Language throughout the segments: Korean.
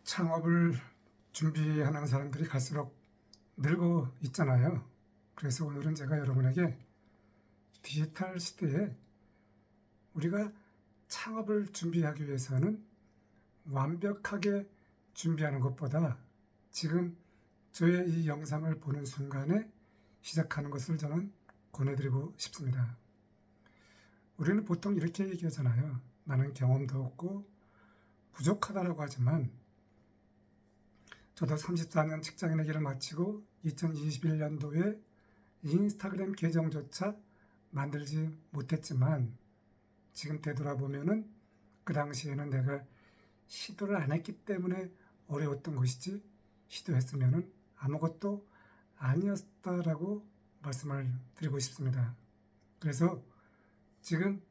창업을 준비하는 사람들이 갈수록 늘고 있잖아요. 그래서 오늘은 제가 여러분에게 디지털 시대에 우리가 창업을 준비하기 위해서는 완벽하게 준비하는 것보다 지금 저의 이 영상을 보는 순간에 시작하는 것을 저는 권해드리고 싶습니다. 우리는 보통 이렇게 얘기하잖아요. 나는 경험도 없고 부족하다라고 하지만 저도 34년 직장인의 길을 마치고 2021년도에 인스타그램 계정조차 만들지 못했지만 지금 되돌아보면은 그 당시에는 내가 시도를 안 했기 때문에 어려웠던 것이지 시도했으면은 아무것도 아니었다라고 말씀을 드리고 싶습니다. 그래서 지금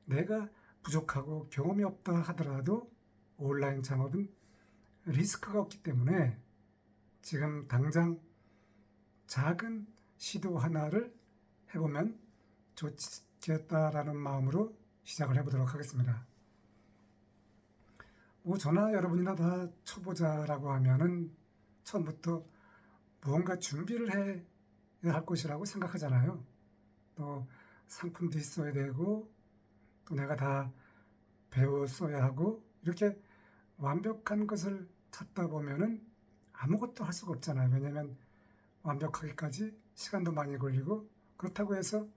내가 부족하고 경험이 없다 하더라도 온라인 창업은 리스크가 없기 때문에 지금 당장 작은 시도 하나를 해보면 좋겠다라는 마음으로 시작을 해보도록 하겠습니다. 저나 여러분이나 다 초보자라고 하면은 처음부터 무언가 준비를 해야 할 것이라고 생각하잖아요. 또 상품도 있어야 되고 또 내가 다 배웠어야 하고 이렇게 완벽한 것을 찾다 보면은 아무것도 할 수가 없잖아요. 왜냐하면 완벽하기까지 시간도 많이 걸리고 그렇다고 해서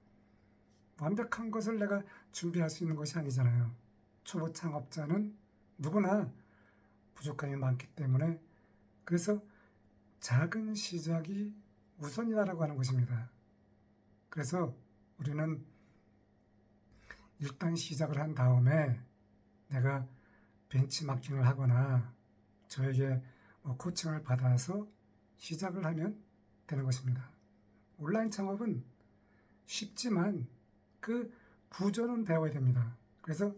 완벽한 것을 내가 준비할 수 있는 것이 아니잖아요. 초보 창업자는 누구나 부족함이 많기 때문에 그래서 작은 시작이 우선이다라고 하는 것입니다. 그래서 우리는 일단 시작을 한 다음에 내가 벤치마킹을 하거나 저에게 코칭을 받아서 시작을 하면 되는 것입니다. 온라인 창업은 쉽지만 그 구조는 배워야 됩니다. 그래서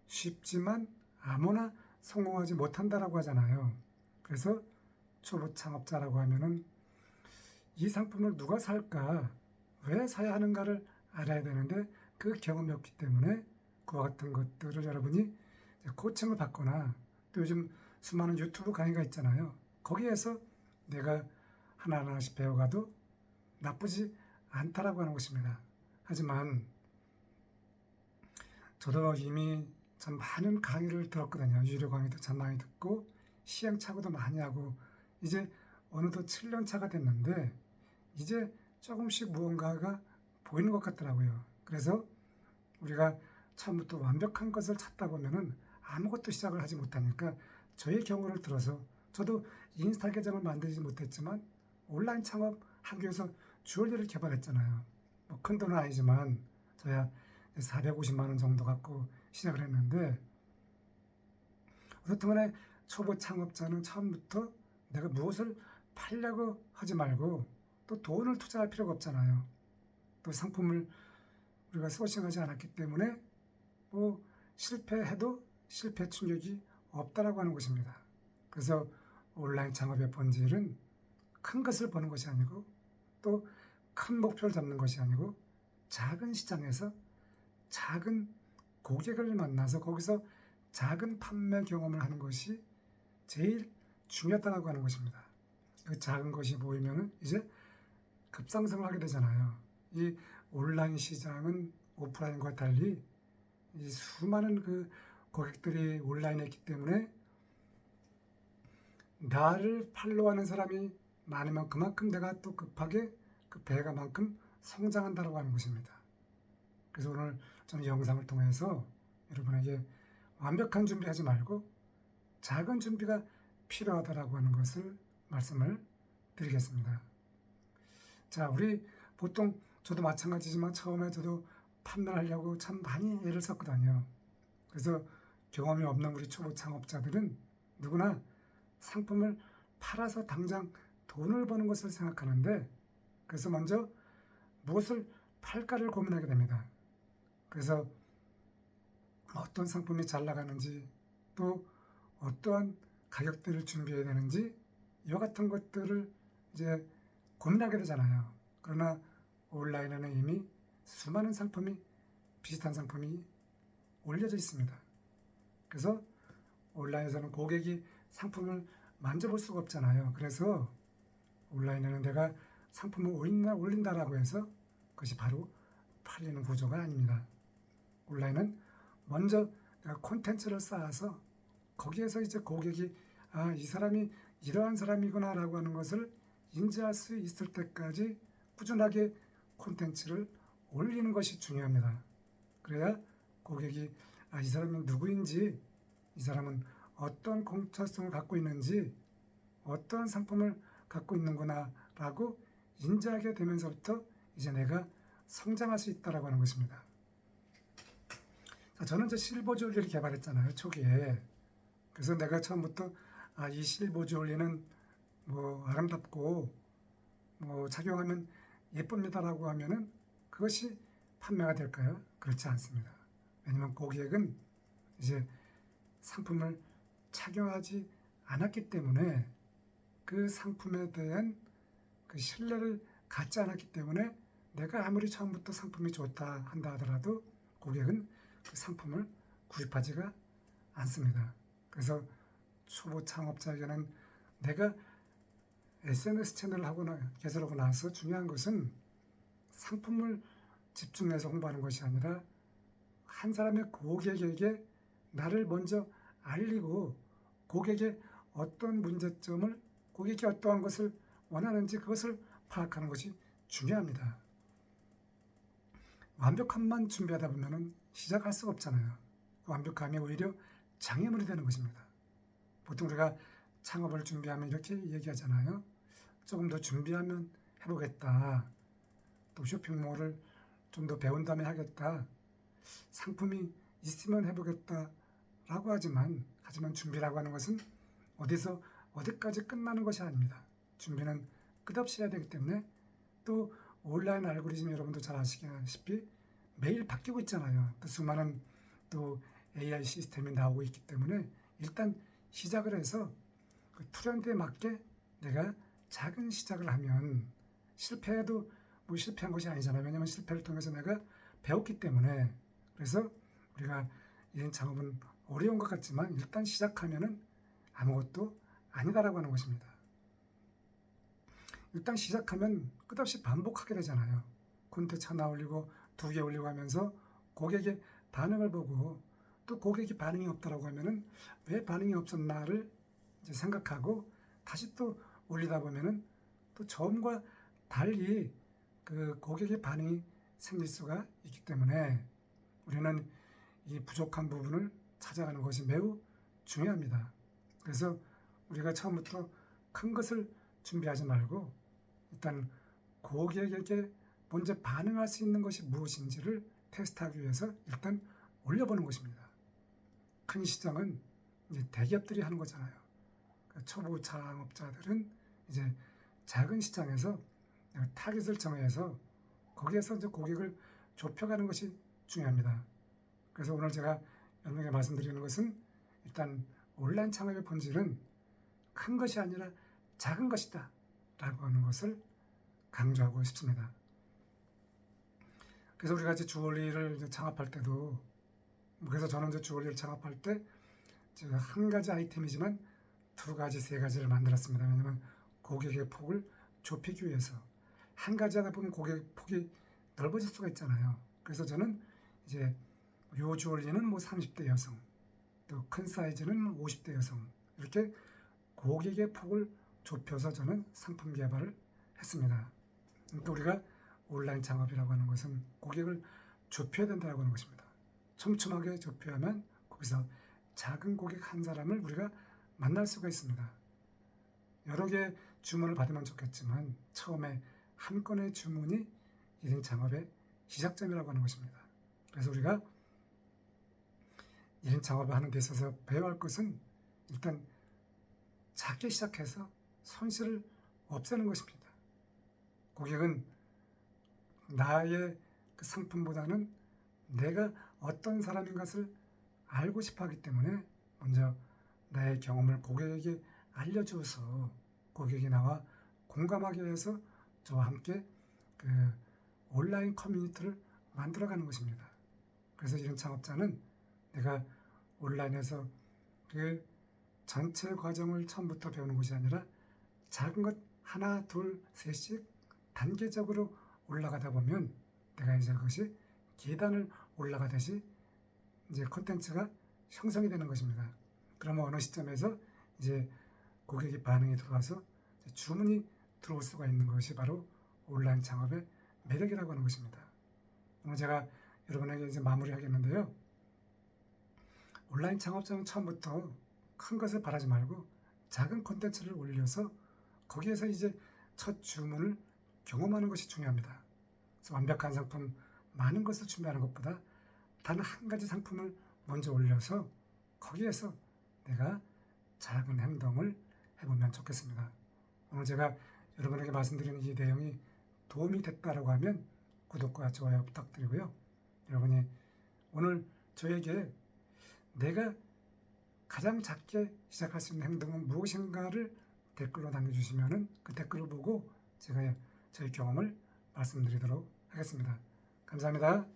쉽지만 아무나 성공하지 못한다라고 하잖아요. 그래서 초보 창업자라고 하면은 이 상품을 누가 살까, 왜 사야 하는가를 알아야 되는데 그 경험이 없기 때문에 그와 같은 것들을 여러분이 코칭을 받거나 또 요즘 수많은 유튜브 강의가 있잖아요. 거기에서 내가 하나하나씩 배워가도 나쁘지 않다라고 하는 것입니다. 하지만 저도 이미 참 많은 강의를 들었거든요. 유료 강의도 참 많이 듣고 시행착오도 많이 하고 이제 어느덧 7년 차가 됐는데 이제 조금씩 무언가가 보이는 것 같더라고요. 그래서 우리가 처음부터 완벽한 것을 찾다 보면은 아무것도 시작을 하지 못하니까 저의 경우를 들어서 저도 인스타 계정을 만들지 못했지만 온라인 창업 하기 위해서 주얼리를 개발했잖아요. 큰 돈은 아니지만 저야 450만 원 정도 갖고 시작을 했는데 어떻든 간에 초보 창업자는 처음부터 내가 무엇을 팔려고 하지 말고 또 돈을 투자할 필요가 없잖아요. 또 상품을 우리가 소싱하지 않았기 때문에 실패해도 실패 충격이 없다라고 하는 것입니다. 그래서 온라인 창업의 본질은 큰 것을 보는 것이 아니고 또 큰 목표를 잡는 것이 아니고 작은 시장에서 작은 고객을 만나서 거기서 작은 판매 경험을 하는 것이 제일 중요하다고 하는 것입니다. 그 작은 것이 보이면 이제 급상승을 하게 되잖아요. 이 온라인 시장은 오프라인과 달리 이 수많은 그 고객들이 온라인에 있기 때문에 나를 팔로우하는 사람이 많으면 그만큼 내가 또 급하게 그 배가만큼 성장한다고 하는 것입니다. 그래서 오늘 저는 영상을 통해서 여러분에게 완벽한 준비하지 말고 작은 준비가 필요하다라고 하는 것을 말씀을 드리겠습니다. 자, 우리 보통 저도 마찬가지지만 처음에 저도 판매를 하려고 참 많이 애를 썼거든요. 그래서 경험이 없는 우리 초보 창업자들은 누구나 상품을 팔아서 당장 돈을 버는 것을 생각하는데 그래서 먼저 무엇을 팔까를 고민하게 됩니다. 그래서 어떤 상품이 잘 나가는지 또 어떠한 가격대를 준비해야 되는지 이와 같은 것들을 이제 고민하게 되잖아요. 그러나 온라인에는 이미 수많은 상품이 비슷한 상품이 올려져 있습니다. 그래서 온라인에서는 고객이 상품을 만져볼 수가 없잖아요. 그래서 온라인에는 내가 상품을 올린다라고 해서 그것이 바로 팔리는 구조가 아닙니다. 온라인은 먼저 내가 콘텐츠를 쌓아서 거기에서 이제 고객이 이 사람이 이러한 사람이구나 라고 하는 것을 인지할 수 있을 때까지 꾸준하게 콘텐츠를 올리는 것이 중요합니다. 그래야 고객이 이 사람이 누구인지, 이 사람은 어떤 공짜성을 갖고 있는지, 어떤 상품을 갖고 있는구나 라고 인지하게 되면서부터 이제 내가 성장할 수 있다라고 하는 것입니다. 자, 저는 저 실버 주얼리를 개발했잖아요, 초기에. 그래서 내가 처음부터 이 실버 주얼리는 뭐 아름답고 뭐 착용하면 예쁩니다라고 하면은 그것이 판매가 될까요? 그렇지 않습니다. 왜냐면 고객은 이제 상품을 착용하지 않았기 때문에 그 상품에 대한 그 신뢰를 갖지 않았기 때문에 내가 아무리 처음부터 상품이 좋다 한다 하더라도 고객은 그 상품을 구입하지가 않습니다. 그래서 초보 창업자에게는 내가 SNS 채널을 개설하고 나서 중요한 것은 상품을 집중해서 홍보하는 것이 아니라 한 사람의 고객에게 나를 먼저 알리고 고객의 어떤 문제점을, 고객이 어떠한 것을 원하는지 그것을 파악하는 것이 중요합니다. 완벽함만 준비하다 보면 시작할 수가 없잖아요. 완벽함이 오히려 장애물이 되는 것입니다. 보통 우리가 창업을 준비하면 이렇게 얘기하잖아요. 조금 더 준비하면 해보겠다. 또 쇼핑몰을 좀 더 배운 다음에 하겠다. 상품이 있으면 해보겠다 라고 하지만 준비라고 하는 것은 어디서 어디까지 끝나는 것이 아닙니다. 준비는 끝없이 해야 되기 때문에 또 온라인 알고리즘 여러분도 잘 아시다시피 매일 바뀌고 있잖아요. 또 수많은 또 AI 시스템이 나오고 있기 때문에 일단 시작을 해서 그 트렌드에 맞게 내가 작은 시작을 하면 실패해도 뭐 실패한 것이 아니잖아요. 왜냐하면 실패를 통해서 내가 배웠기 때문에. 그래서 우리가 이런 창업은 어려운 것 같지만 일단 시작하면은 아무것도 아니다라고 하는 것입니다. 일단 시작하면 끝없이 반복하게 되잖아요. 콘텐츠 하나 올리고 2개 올리고 하면서 고객의 반응을 보고 또 고객이 반응이 없다라고 하면은 왜 반응이 없었나를 이제 생각하고 다시 또 올리다 보면은 또 처음과 달리 그 고객의 반응이 생길 수가 있기 때문에 우리는 이 부족한 부분을 찾아가는 것이 매우 중요합니다. 그래서 우리가 처음부터 큰 것을 준비하지 말고 일단 고객에게 먼저 반응할 수 있는 것이 무엇인지를 테스트하기 위해서 일단 올려보는 것입니다. 큰 시장은 이제 대기업들이 하는 거잖아요. 그러니까 초보 창업자들은 이제 작은 시장에서 타깃을 정해서 거기에서 이제 고객을 좁혀가는 것이 중요합니다. 그래서 오늘 제가 여러분에게 말씀드리는 것은 일단 온라인 창업의 본질은 큰 것이 아니라 작은 것이다 라고 하는 것을 강조하고 싶습니다. 그래서 우리가 이제 주얼리를 이제 창업할 때도 그래서 저는 이제 주얼리를 창업할 때 한 가지 아이템이지만 2가지, 3가지를 만들었습니다. 왜냐하면 고객의 폭을 좁히기 위해서 한 가지 하다 보면 고객 폭이 넓어질 수가 있잖아요. 그래서 저는 이제 요 주얼리는 뭐 30대 여성, 또 큰 사이즈는 50대 여성 이렇게 고객의 폭을 좁혀서 저는 상품 개발을 했습니다. 또 우리가 온라인 창업이라고 하는 것은 고객을 좁혀야 된다고 하는 것입니다. 촘촘하게 좁혀야만 거기서 작은 고객 한 사람을 우리가 만날 수가 있습니다. 여러 개의 주문을 받으면 좋겠지만 처음에 한 건의 주문이 1인 창업의 시작점이라고 하는 것입니다. 그래서 우리가 1인 창업을 하는 데 있어서 배워야 할 것은 일단 작게 시작해서 손실을 없애는 것입니다. 고객은 나의 그 상품보다는 내가 어떤 사람인 것을 알고 싶어 하기 때문에 먼저 나의 경험을 고객에게 알려주어서 고객이 나와 공감하게 해서 저와 함께 그 온라인 커뮤니티를 만들어가는 것입니다. 그래서 이런 창업자는 내가 온라인에서 그 전체 과정을 처음부터 배우는 것이 아니라 작은 것 하나, 둘, 셋씩 단계적으로 올라가다 보면 내가 이제 그것이 계단을 올라가듯이 이제 콘텐츠가 형성이 되는 것입니다. 그러면 어느 시점에서 이제 고객의 반응이 들어와서 주문이 들어올 수가 있는 것이 바로 온라인 창업의 매력이라고 하는 것입니다. 오늘 제가 여러분에게 이제 마무리하겠는데요. 온라인 창업자는 처음부터 큰 것을 바라지 말고 작은 콘텐츠를 올려서 거기에서 이제 첫 주문을 경험하는 것이 중요합니다. 그래서 완벽한 상품, 많은 것을 준비하는 것보다 단 한 가지 상품을 먼저 올려서 거기에서 내가 작은 행동을 해보면 좋겠습니다. 오늘 제가 여러분에게 말씀드리는 이 내용이 도움이 됐다라고 하면 구독과 좋아요 부탁드리고요. 여러분이 오늘 저에게 내가 가장 작게 시작할 수 있는 행동은 무엇인가를 댓글로 남겨주시면 그 댓글을 보고 제가 저희 경험을 말씀드리도록 하겠습니다. 감사합니다.